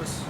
Terus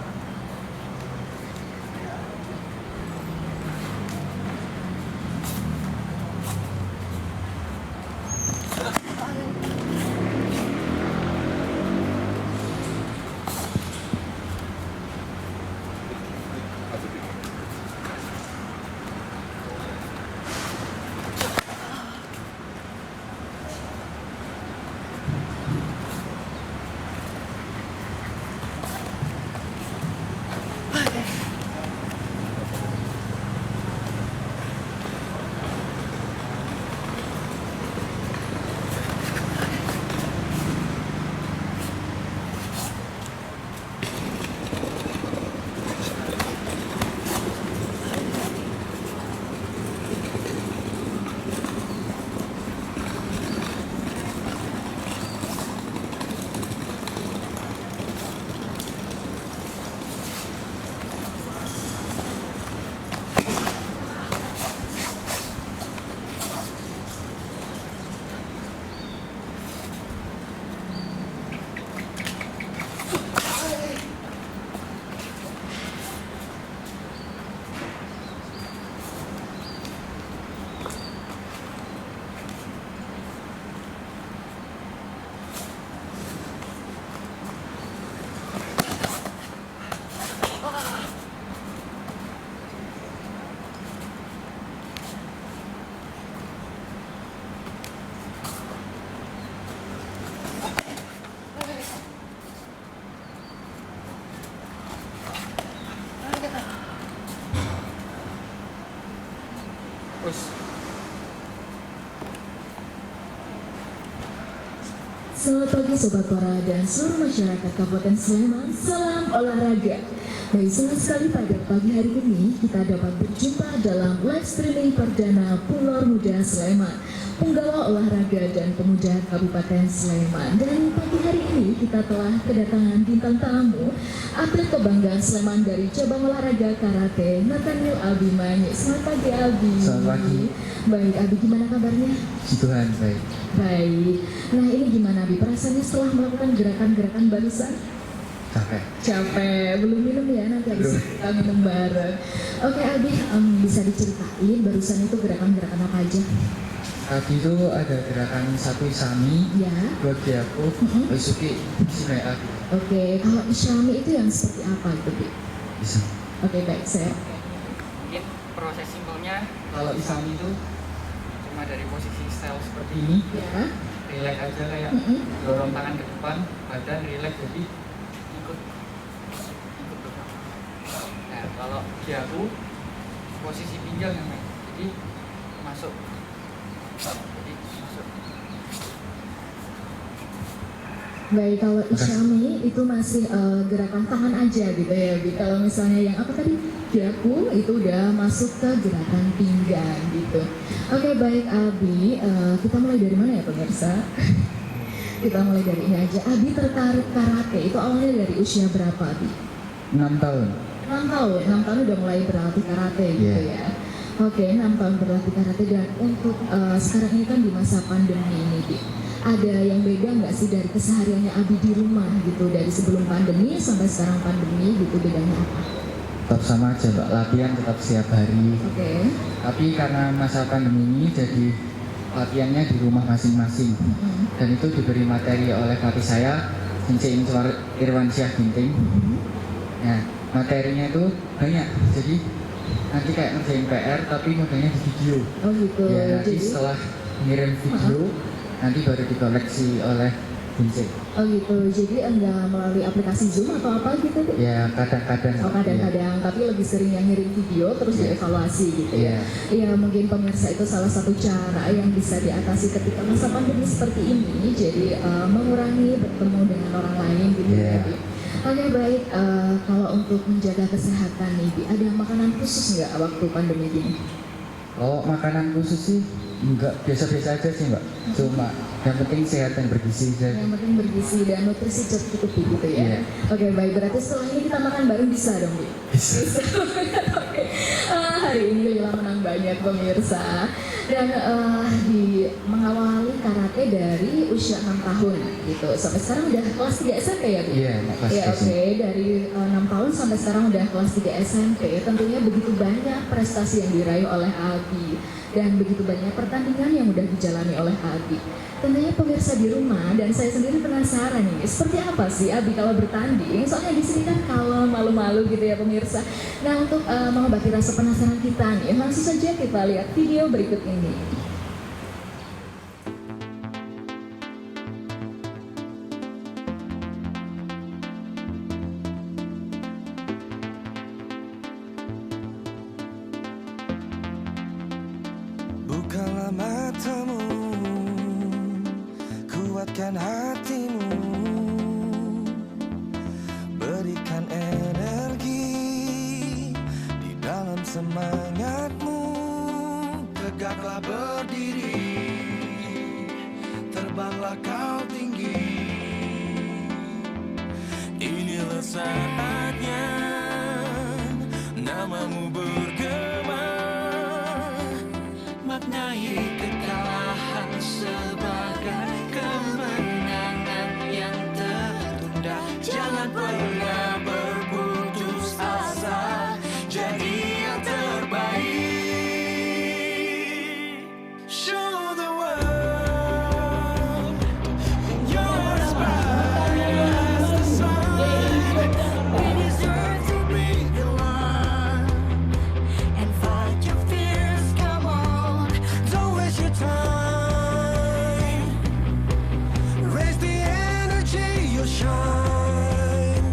Selamat pagi Sobat Para dan seluruh masyarakat Kabupaten Sleman, salam olahraga. Baik, senang sekali pada pagi hari ini kita dapat berjumpa dalam live streaming perdana Pulor Muda Sleman, penggawa olahraga dan pemuda Kabupaten Sleman. Dan pagi hari ini kita telah kedatangan bintang tamu, atlet kebanggaan Sleman dari cabang olahraga karate, Nathaniel Albi Manyik. Selamat pagi Albi. Selamat pagi. Baik Albi, gimana kabarnya? Puji Tuhan, baik. Baik. Nah ini gimana Abi? Perasaannya setelah melakukan gerakan-gerakan barusan? Capek. Belum minum ya? Nanti habis kita minum bareng. Oke Abi, bisa diceritain barusan itu gerakan-gerakan apa aja? Tadi itu ada gerakan satu Isami, Ya. dua Gyaku, Isuki, Sinai Aku. Oke, kalau Isyami itu yang seperti apa itu Bi? Bisa. Oke baik, saya. mungkin proses simpelnya Kalau Isami itu cuma dari posisi style seperti ini, Ya. relax aja kayak dorong tangan ke depan, badan relax jadi ikut beberapa. Nah kalau di aku posisi pinggang yang main, jadi masuk. Baik, kalau Isyami itu masih gerakan tangan aja gitu ya Bi. Kalau misalnya yang apa tadi? Gyaku itu udah masuk ke gerakan pinggang gitu. Oke baik Abi, kita mulai dari mana ya pemirsa? Kita mulai dari ini aja. Abi tertarik karate itu awalnya dari usia berapa Abi? 6 tahun. 6 tahun udah mulai berlatih karate gitu ya. Oke, 6 tahun berlatih karate dan untuk sekarang ini kan di masa pandemi ini Bi. Ada yang beda nggak sih dari kesehariannya Abi di rumah gitu, dari sebelum pandemi sampai sekarang pandemi gitu, bedanya apa? Tetap sama aja, Mbak. Latihan tetap setiap hari. Oke. Tapi karena masa pandemi ini jadi latihannya di rumah masing-masing. Dan itu diberi materi oleh pelatih saya, Sensei Inswar Irwansyah Ginting. Nah, materinya itu banyak. Jadi nanti kayak ngerjain PR tapi modelnya di video. Oh gitu. Ya, nanti Jadi, setelah ngirim video, nanti baru dikoleksi oleh Sensei. oh gitu. Jadi enggak melalui aplikasi Zoom atau apa gitu Bi? Ya, kadang-kadang. Oh kadang-kadang, tapi lebih sering yang ngirim video terus Iya. dievaluasi gitu ya. Iya. Iya, mungkin pemirsa itu salah satu cara yang bisa diatasi ketika masa pandemi seperti ini. Jadi mengurangi bertemu dengan orang lain gitu Iya. ya Bi. Oke baik, kalau untuk menjaga kesehatan nih Bi, ada makanan khusus nggak waktu pandemi gini? Oh, makanan khusus sih Enggak, biasa-biasa aja sih mbak. Cuma yang penting sehat dan bergizi saja. Yang penting bergizi dan nutrisi cukup gitu ya. Iya. Oke, baik. Berarti setelah ini kita makan bareng bisa dong, Bu? Bisa. Oke. Hari ini Lila menang banyak pemirsa. Dan mengawali karate dari usia 6 tahun gitu. Sampai sekarang udah kelas 3 SMP ya, Bu? Iya, kelas Ya, 3 oke. Dari 6 tahun sampai sekarang udah kelas 3 SMP. Tentunya begitu banyak prestasi yang diraih oleh Abi. Dan begitu banyak pertandingan yang udah dijalani oleh Abi. Tentunya pemirsa di rumah dan saya sendiri penasaran nih, seperti apa sih Abi kalau bertanding? Soalnya di sini kan kalau malu-malu gitu ya pemirsa. Nah, untuk mengobati rasa penasaran kita nih, langsung saja kita lihat video berikut ini. Bukalah matamu, kuatkan hatimu, berikan energi di dalam semangatmu. Tegaklah berdiri, terbanglah kau tinggi. Inilah saatnya namamu bergema. Maknai kekalahan sebagai kemenangan yang tertunda. Jangan pernah berputus asa, jadi yang terbaik. Show the world you're as bright as the sun. We deserve to be the one and fight your fears. Come on, don't waste your time. Raise the energy, you'll shine.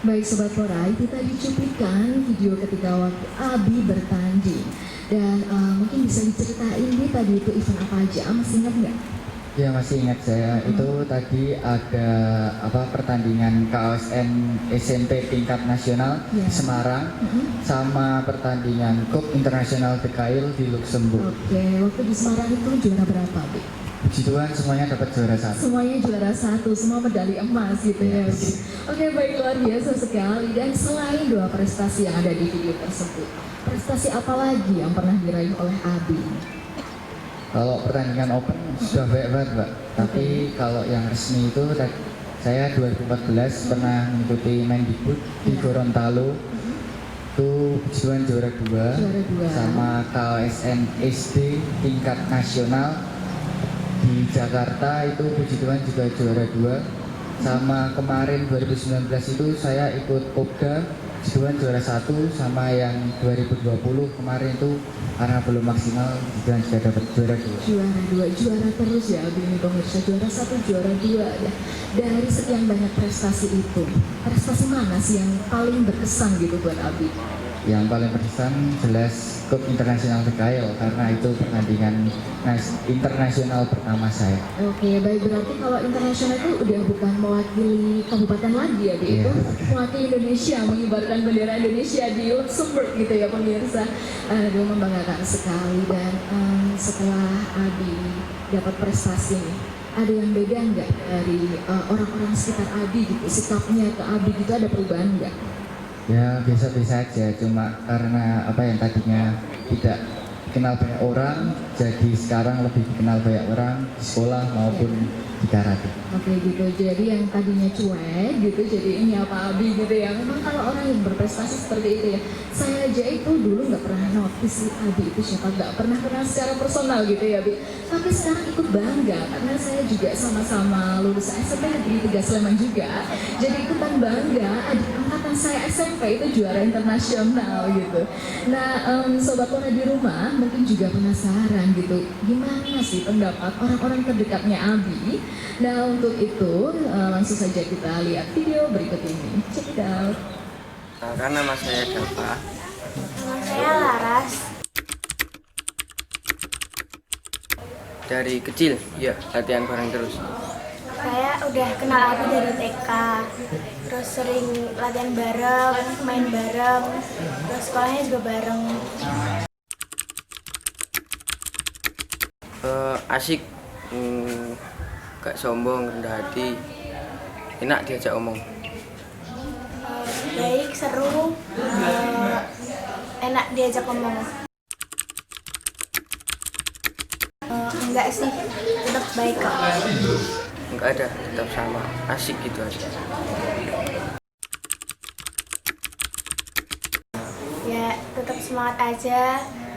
Baik Sobat Pora, itu tadi cuplikan video ketika waktu Abi bertanding. Dan mungkin bisa diceritain nih tadi itu event apa aja, masih ingat nggak? Ya masih ingat saya, itu tadi ada pertandingan KOSN SMP tingkat nasional Ya. di Semarang sama pertandingan Cup Internasional DKIL di Luxembourg. Oke, waktu di Semarang itu juara berapa, Bi? Puji Tuhan semuanya dapat juara 1. Semuanya juara 1, semua medali emas gitu ya. Yes. Oke, baik, luar biasa sekali. Dan selain 2 prestasi yang ada di video tersebut, prestasi apa lagi yang pernah diraih oleh Abi? Kalau pertandingan open sudah banyak banget Mbak, tapi kalau yang resmi itu saya 2014 pernah mengikuti Mendikbud di Gorontalo. Itu puji Tuhan juara 2 Juara 2. sama KOSN SD tingkat nasional di Jakarta, itu puji Tuhan juga juara 2. Sama kemarin 2019 itu saya ikut Popda, puji Tuhan juara 1, sama yang 2020 kemarin itu karena belum maksimal puji Tuhan sudah dapat juara 2. Juara 2, juara terus ya Abi ini pemirsa, juara 1, juara 2 ya. Dari sekian banyak prestasi itu, prestasi mana sih yang paling berkesan gitu buat Abi? Yang paling berkesan jelas Cup Internasional DKIL karena itu pertandingan internasional pertama saya. Oke, baik, berarti kalau internasional itu udah bukan mewakili kabupaten lagi ya, Bi? Iya. Itu mewakili Indonesia, mengibarkan bendera Indonesia di Luxembourg gitu ya pemirsa. Aduh, membanggakan sekali. Dan setelah Abi dapat prestasi nih, ada yang beda nggak dari orang-orang sekitar Abi gitu, sikapnya ke Abi gitu, ada perubahan nggak? Ya biasa-biasa aja, cuma karena yang tadinya tidak dikenal banyak orang, jadi sekarang lebih dikenal banyak orang di sekolah maupun di karate. Oke gitu, jadi yang tadinya cuek gitu, jadi ini apa Abi gitu ya. Memang kalau orang yang berprestasi seperti itu ya, saya aja itu dulu nggak pernah notice si Abi itu siapa, nggak pernah kenal secara personal gitu ya Abi. Tapi sekarang ikut bangga karena saya juga sama-sama lulus SMP Negeri 3 Sleman juga. Jadi ikutan bangga, adik angkatan saya SMP itu juara internasional gitu. Nah, Sobat Pora di rumah mungkin juga penasaran gitu, gimana sih pendapat orang-orang terdekatnya Abi. Nah, untuk itu langsung saja kita lihat video berikut ini. Check it out. Karena nama saya Dava. Nama saya Laras. Dari kecil, ya latihan bareng terus. Saya udah kenal Abi dari TK. Terus sering latihan bareng, main bareng. Terus sekolahnya juga bareng. Asik, gak sombong, rendah hati, enak diajak omong. Baik, seru, enak diajak ngomong. Enggak sih, tetap baik kok. Enggak ada, tetap sama, asik gitu aja. Ya, tetap semangat aja.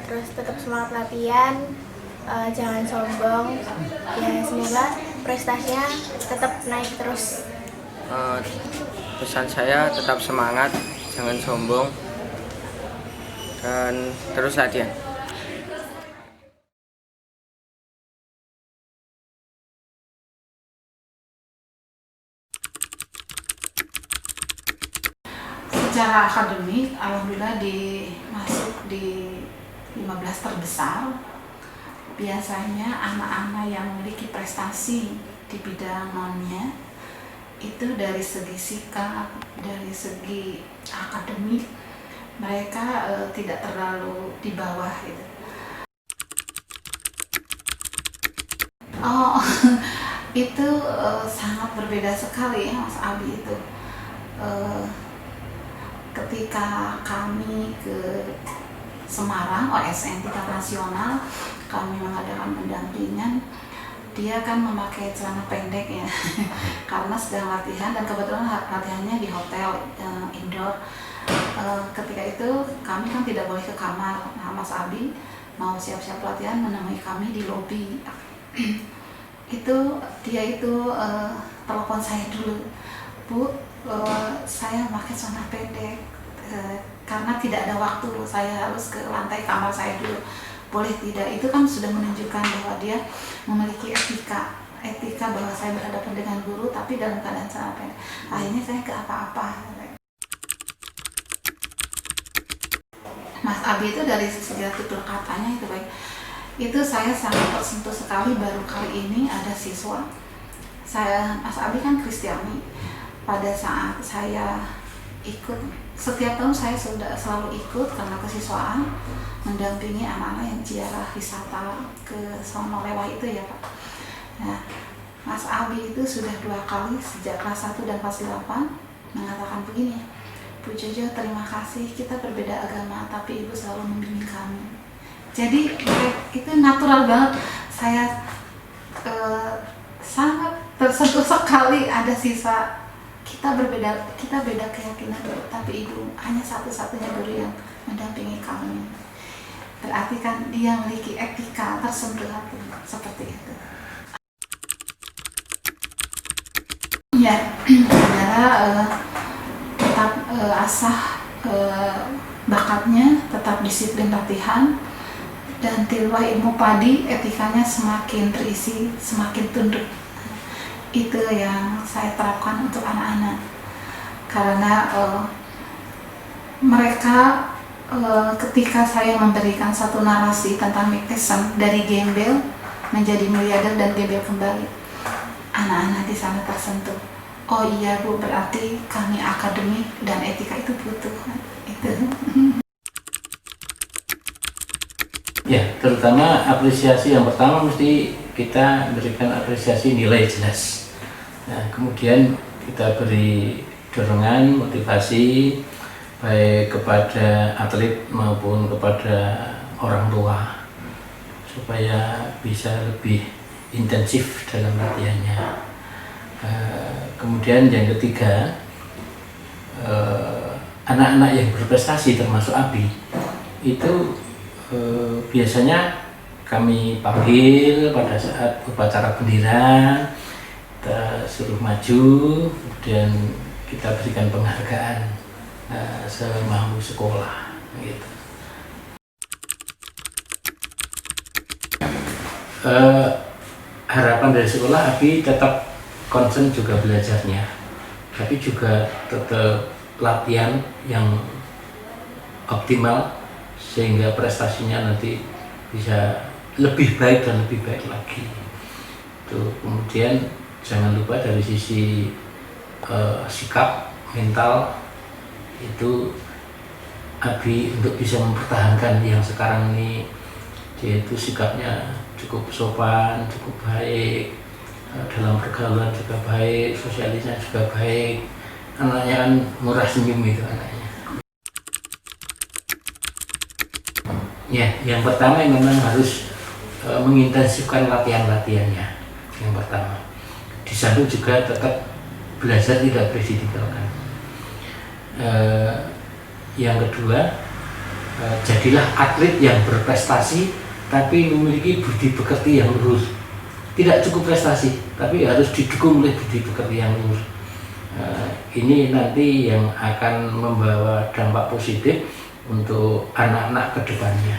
Terus tetap semangat latihan. Jangan sombong. Ya, semoga prestasinya tetap naik terus. Pesan saya tetap semangat, jangan sombong, dan terus latihan. Secara akademik, alhamdulillah masuk di 15 terbesar. Biasanya anak-anak yang memiliki prestasi di bidang non-nya itu dari segi sikap, dari segi akademik, mereka tidak terlalu di bawah gitu. Oh, itu sangat berbeda sekali ya Mas Abi itu. Ketika kami ke Semarang, OSN tingkat nasional, kami mengadakan pendampingan, dia kan memakai celana pendek ya, karena sedang latihan dan kebetulan latihannya di hotel indoor. Ketika itu kami kan tidak boleh ke kamar. Nah, Mas Abi mau siap-siap latihan menemui kami di lobi. Dia itu telepon saya dulu, Bu, saya pakai celana pendek karena tidak ada waktu, saya harus ke lantai kamar saya dulu, boleh tidak? Itu kan sudah menunjukkan bahwa dia memiliki etika bahwa saya berhadapan dengan guru tapi dalam keadaan celana pendek. Akhirnya saya ke apa-apa. Mas Abi itu dari segi tutur katanya itu baik. Itu saya sangat tersentuh sekali baru kali ini ada siswa. Mas Abi kan Kristiani. Pada saat saya ikut, setiap tahun saya sudah selalu ikut karena kesiswaan mendampingi anak-anak yang ziarah wisata ke Sono Lewah itu ya Pak. Nah, Mas Abi itu sudah 2 kali sejak kelas 1 dan kelas 8 mengatakan begini, Bu Jojo terima kasih, kita berbeda agama tapi Ibu selalu membimbing kami. Jadi itu natural banget. Saya sangat tersentuh sekali ada siswa kita beda keyakinan tapi Ibu hanya satu-satunya guru yang mendampingi kami. Berarti kan dia memiliki etika tersentuh hati seperti itu. Ya, saudara tetap asah bakatnya, tetap disiplin latihan, dan tilwah ilmu padi etikanya semakin terisi, semakin tunduk. Itu yang saya terapkan untuk anak-anak karena mereka ketika saya memberikan satu narasi tentang Mikesan dari gembel menjadi miliarder dan gembel kembali, anak-anak di sana tersentuh. Oh iya Bu, berarti kami akademik dan etika itu butuh. Itu. Ya, terutama apresiasi yang pertama mesti kita berikan apresiasi nilai jelas. Nah, kemudian kita beri dorongan, motivasi baik kepada atlet maupun kepada orang tua supaya bisa lebih intensif dalam latihannya. Kemudian yang ketiga, anak-anak yang berprestasi termasuk Abi itu biasanya kami panggil pada saat upacara bendera, kita suruh maju, kemudian kita berikan penghargaan semampu sekolah gitu. Harapan dari sekolah Abi tetap concern juga belajarnya, tapi juga tetap latihan yang optimal sehingga prestasinya nanti bisa lebih baik dan lebih baik lagi. Tuh, kemudian jangan lupa dari sisi sikap mental itu Abi untuk bisa mempertahankan yang sekarang ini, yaitu sikapnya cukup sopan, cukup baik, dalam pergaulan juga baik, sosialisnya juga baik. Anaknya kan murah senyum itu anaknya. Ya, yang pertama memang harus mengintensifkan latihan-latihannya. Yang pertama, di samping juga tetap belajar tidak boleh ditinggalkan. Yang kedua, jadilah atlet yang berprestasi tapi memiliki budi pekerti yang luhur. Tidak cukup prestasi, tapi harus didukung oleh budi pekerti yang luhur. Ini nanti yang akan membawa dampak positif untuk anak-anak ke depannya.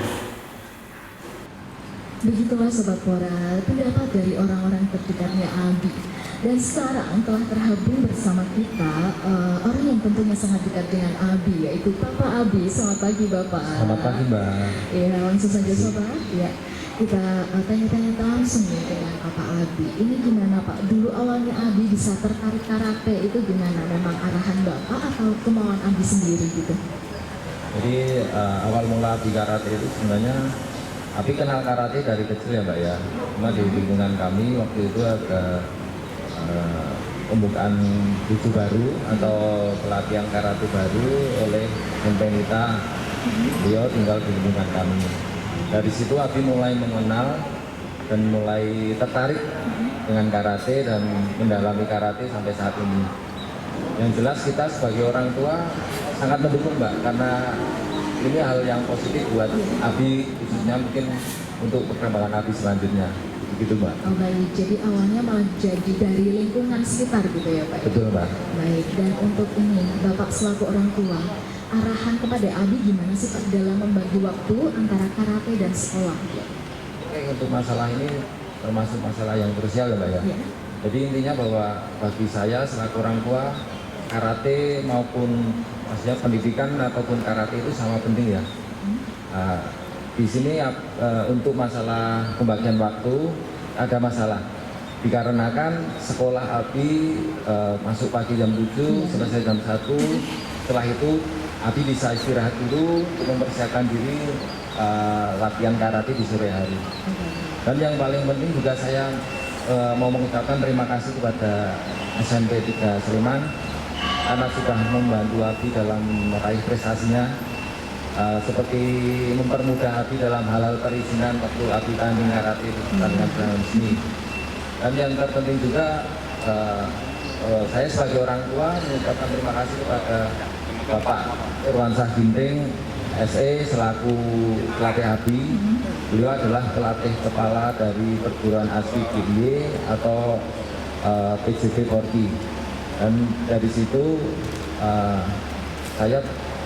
Begitulah Sobat Moral, pendapat dari orang-orang terdekatnya Abi. Dan sekarang telah terhubung bersama kita orang yang tentunya sangat dekat dengan Abi, yaitu Papa Abi. Selamat pagi Bapak. Selamat pagi Mbak. Ya, langsung saja Sobat. Ya, kita tanya-tanya langsung nih dengan Papa Abi. Ini gimana Pak? Dulu awalnya Abi bisa tertarik karate itu gimana? Memang arahan Bapak atau kemauan Abi sendiri gitu? Jadi awal mula Abi karate itu sebenarnya Abi kenal karate dari kecil ya Mbak ya. Cuma di lingkungan kami waktu itu ada pembukaan buku baru atau pelatihan karate baru oleh Penita. Beliau tinggal di lingkungan kami. Dari situ Abi mulai mengenal dan mulai tertarik dengan karate dan mendalami karate sampai saat ini. Yang jelas kita sebagai orang tua sangat mendukung Mbak, karena ini hal yang positif buat Abi, khususnya mungkin untuk perkembangan Abi selanjutnya. Begitu Mbak. Oh baik, jadi awalnya malah jadi dari lingkungan sekitar gitu ya Pak? Betul Mbak. Baik, dan untuk ini Bapak selaku orang tua, arahan kepada Abi gimana sih Pak dalam membagi waktu antara karate dan sekolah? Oke, untuk masalah ini termasuk masalah yang krusial ya Mbak ya. Jadi intinya bahwa bagi saya selaku orang tua, karate maupun maksudnya pendidikan ataupun karate itu sama penting ya. Di sini untuk masalah pembagian waktu ada masalah dikarenakan sekolah Abi masuk pagi jam 7 selesai jam 1. Setelah itu Abi bisa istirahat dulu untuk mempersiapkan diri latihan karate di sore hari. Dan yang paling penting juga saya mau mengucapkan terima kasih kepada SMP 3 Sleman karena sudah membantu Abi dalam meraih prestasinya, seperti mempermudah Abi dalam hal-hal perizinan waktu Abi tanding karate di pertandingan resmi. Dan yang terpenting juga saya sebagai orang tua mengucapkan terima kasih kepada Bapak Irwansyah Ginting SE selaku pelatih Abi. Beliau adalah pelatih kepala dari perguruan asli GIY atau PJB Porki. Dan dari situ saya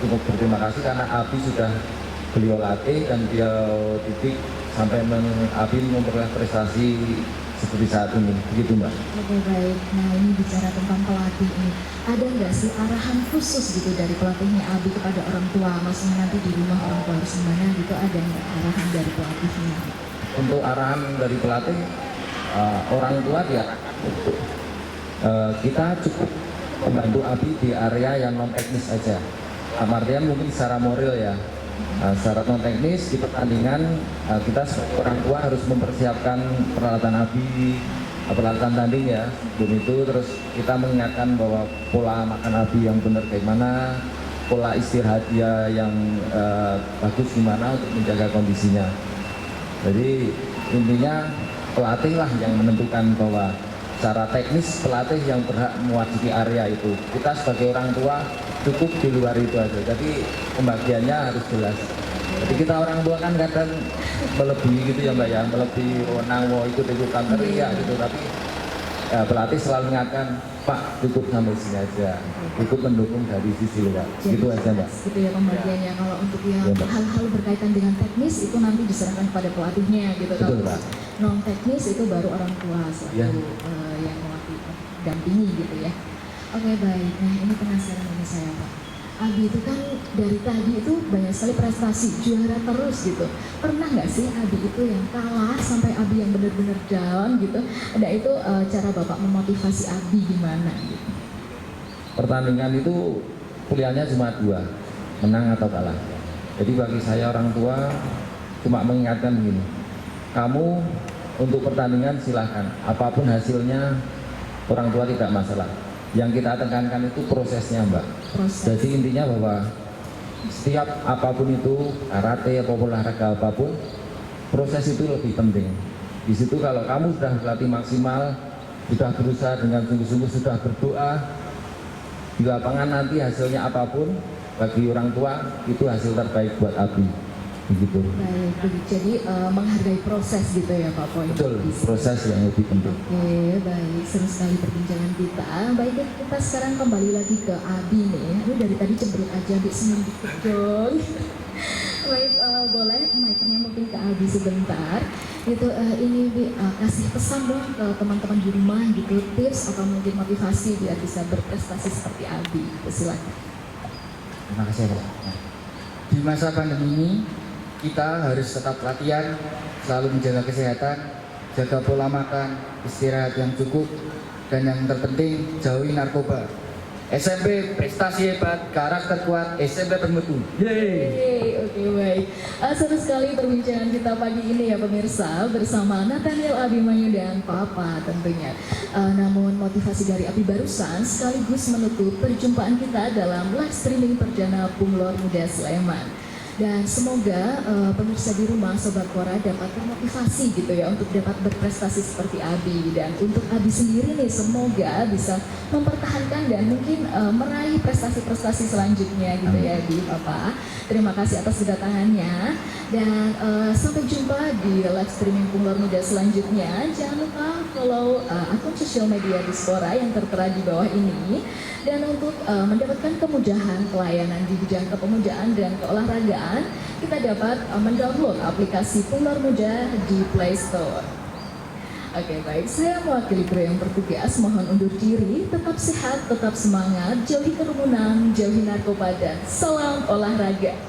cukup berterima kasih karena Abi sudah beliau latih dan beliau didik sampai Abi memperoleh prestasi seperti saat ini. Begitu Mbak. Oke baik, nah ini bicara tentang pelatih ini, ada nggak sih arahan khusus gitu dari pelatihnya Abi kepada orang tua, maksudnya nanti di rumah orang tua harus gimana gitu, ada nggak arahan dari pelatihnya? Untuk arahan dari pelatih, orang tua diarahkan untuk kita cukup membantu Abi di area yang non teknis aja. Artian mungkin secara moral ya, secara non teknis di pertandingan kita sebagai orang tua harus mempersiapkan peralatan Abi, peralatan tanding ya. Sebelum itu terus kita mengingatkan bahwa pola makan Abi yang benar bagaimana, pola istirahat dia yang bagus gimana untuk menjaga kondisinya. Jadi intinya pelatih lah yang menentukan bahwa secara teknis pelatih yang berhak mewakili area itu. Kita sebagai orang tua cukup di luar itu aja. Jadi pembagiannya harus jelas. Jadi kita orang tua kan kadang melebihi gitu ya Mbak ya, melebihi wewenang ikut-ikutan teriak gitu. Tapi pelatih selalu ingatkan, Pak cukup sampai sini aja, ikut mendukung dari sisi luar. Gitu aja Mbak. Gitu ya pembagiannya. Kalau untuk yang hal-hal berkaitan dengan teknis itu nanti diserahkan kepada pelatihnya gitu. Betul, Kalau Pak. non teknis itu baru orang tua selalu yang mewakili dampingi gitu ya. Oke baik, nah ini penasaran ini saya Pak. Abi itu kan dari tadi itu banyak sekali prestasi, juara terus gitu. Pernah nggak sih Abi itu yang kalah sampai Abi yang benar-benar down gitu? Ada itu cara Bapak memotivasi Abi gimana gitu? Pertandingan itu pilihannya cuma 2, menang atau kalah. Jadi bagi saya orang tua cuma mengingatkan begini, kamu untuk pertandingan silahkan, apapun hasilnya orang tua tidak masalah. Yang kita tekankan itu prosesnya Mbak. Jadi intinya bahwa setiap apapun itu, karate apapun olahraga apapun, proses itu lebih penting. Di situ kalau kamu sudah berlatih maksimal, sudah berusaha dengan sungguh-sungguh, sudah berdoa, di lapangan nanti hasilnya apapun, bagi orang tua itu hasil terbaik buat Abi. Begitu. Baik, jadi menghargai proses gitu ya Pak Poin. Betul, proses yang lebih penting. Oke, baik, seru sekali perbincangan kita. Baik, kita sekarang kembali lagi ke Abi nih. Ini dari tadi cemberut aja, Abi senyum dikit dong. Baik, boleh mic-nya mungkin ke Abi sebentar. Itu ini Bi, kasih pesan dong ke teman-teman di rumah gitu, tips atau mungkin motivasi biar bisa berprestasi seperti Abi. Silakan. Terima kasih Pak. Di masa pandemi ini kita harus tetap latihan, selalu menjaga kesehatan, jaga pola makan, istirahat yang cukup, dan yang terpenting jauhi narkoba. SMP prestasi hebat, karakter kuat, SMP bermutu. Yeay. Oke baik. Seru sekali perbincangan kita pagi ini ya pemirsa bersama Nathaniel Abimanyu dan Papa tentunya. Namun motivasi dari Abi barusan sekaligus menutup perjumpaan kita dalam live streaming perdana Punglor Muda Sleman. Dan semoga pemirsa di rumah Sobat Kora dapat termotivasi gitu ya untuk dapat berprestasi seperti Abi. Dan untuk Abi sendiri nih semoga bisa mempertahankan dan mungkin meraih prestasi-prestasi selanjutnya gitu ya di Papa. Terima kasih atas kedatangannya dan sampai jumpa di live streaming Punglor Muda selanjutnya. Jangan lupa follow akun sosial media Dispora yang tertera di bawah ini. Dan untuk mendapatkan kemudahan pelayanan di bidang kepemudaan dan keolahragaan, kita dapat mendownload aplikasi Punglor Muda di Play Store. Oke baik, saya mewakili kru yang bertugas mohon undur diri, tetap sehat, tetap semangat, jauhi kerumunan, jauhi narkoba dan salam olahraga.